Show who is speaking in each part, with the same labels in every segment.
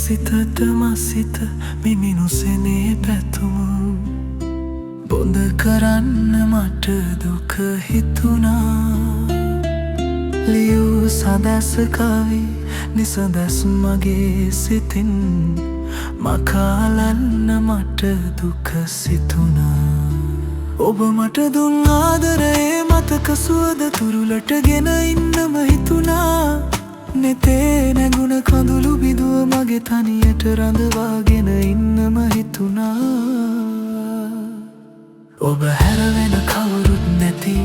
Speaker 1: සිතට මසිත මිමිනුසෙනේ පැතුම් බොඳ කරන්න මට දුක හිතුණා ලියූ සදැස කවි නිසදැස් මගේ සිතින් මකාලන්න මට දුක සිතුණා ඔබ මට දුන් ආදරයේ මතක සුවද තුරුලට ගෙන ඉන්නම හිතුණා නෙතේ නැගුණ කඳුළු බිදුව මගේ තනියට රඳවාගෙන ඉන්නම හිතුණා ඔබ හැරවෙන කවුරුත් නැති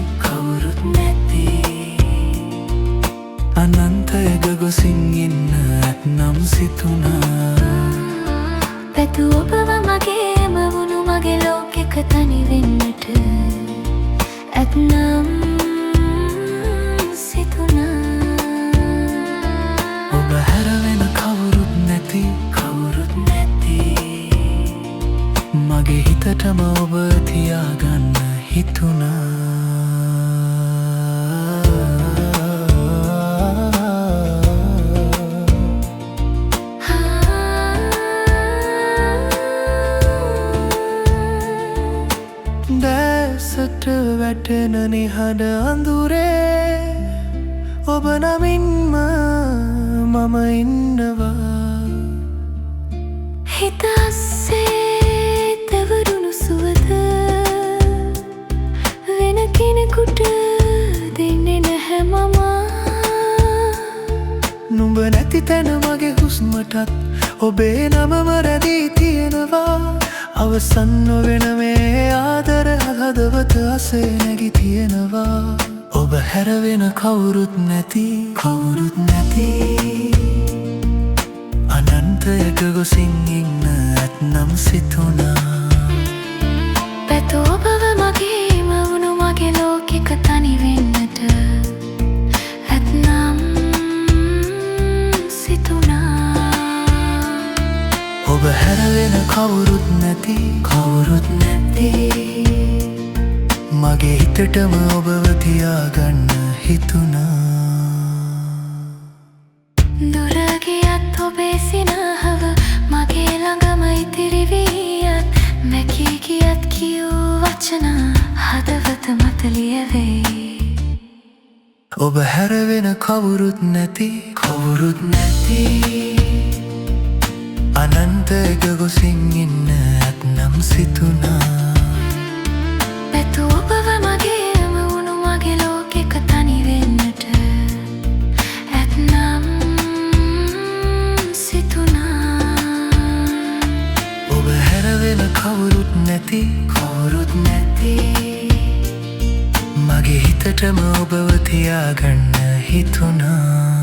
Speaker 1: අනන්තයක ගොසින් ඉන්න ඇත්නම් සිතුණා
Speaker 2: පැතු ඔබව මගේම වුණු මගේ ලෝකෙක තනි වෙන්නට ඇත්නම් සිතුණා
Speaker 1: ඔබ හැරවෙන කවුරුත් නැති මගේ හිතටම ඔබ තියාගන්න හිතුණා දැසට වැටෙන නිහඬ අඳුරේ ඔබ නමින්ම මම ඉන්නවා
Speaker 2: හිත අස්සේ තවරුණු සුවද වෙන කෙනෙකුට දෙන්නේ නැහැ මම
Speaker 1: නුඹ නැති තැන මගේ හුස්මටත් ඔබේ නමම රැඳී තියෙනවා අවසන් නොවෙන මේ ආදර හදවත අසේ නැගී තියෙනවා ඔබ හැරවෙන කවුරුත් නැති අනන්තයක ගොසින් ඉන්න ඇත්නම් සිතුණා
Speaker 2: පැතු ඔබව මගේම වුණු මගේ ලෝකෙක තනි වෙන්නට ඇත්නම් සිතුණා
Speaker 1: ඔබ හැරවෙන කවුරුත් නැති මගේ හිතටම ඔබව තියාගන්න හිතුණා
Speaker 2: දුර ගියත් ඔබේ සිනහව මගේ ළඟම ඉතිරි වියත් මැකී ගියත් කියූ වචන හදවත මත ලියවෙයි
Speaker 1: ඔබ හැරවෙන කවුරුත් නැති අනන්තයක ගොසින් ඉන්න ඇත්නම් සිතුණා
Speaker 2: පැතු ඔබව මගේම වුණු මගේ ලෝකෙක තනි වෙන්නට ඇත්නම් සිතුණා
Speaker 1: ඔබ හැරවෙන කවුරුත් නැති මගේ හිතටම ඔබව තියාගන්න හිතුණා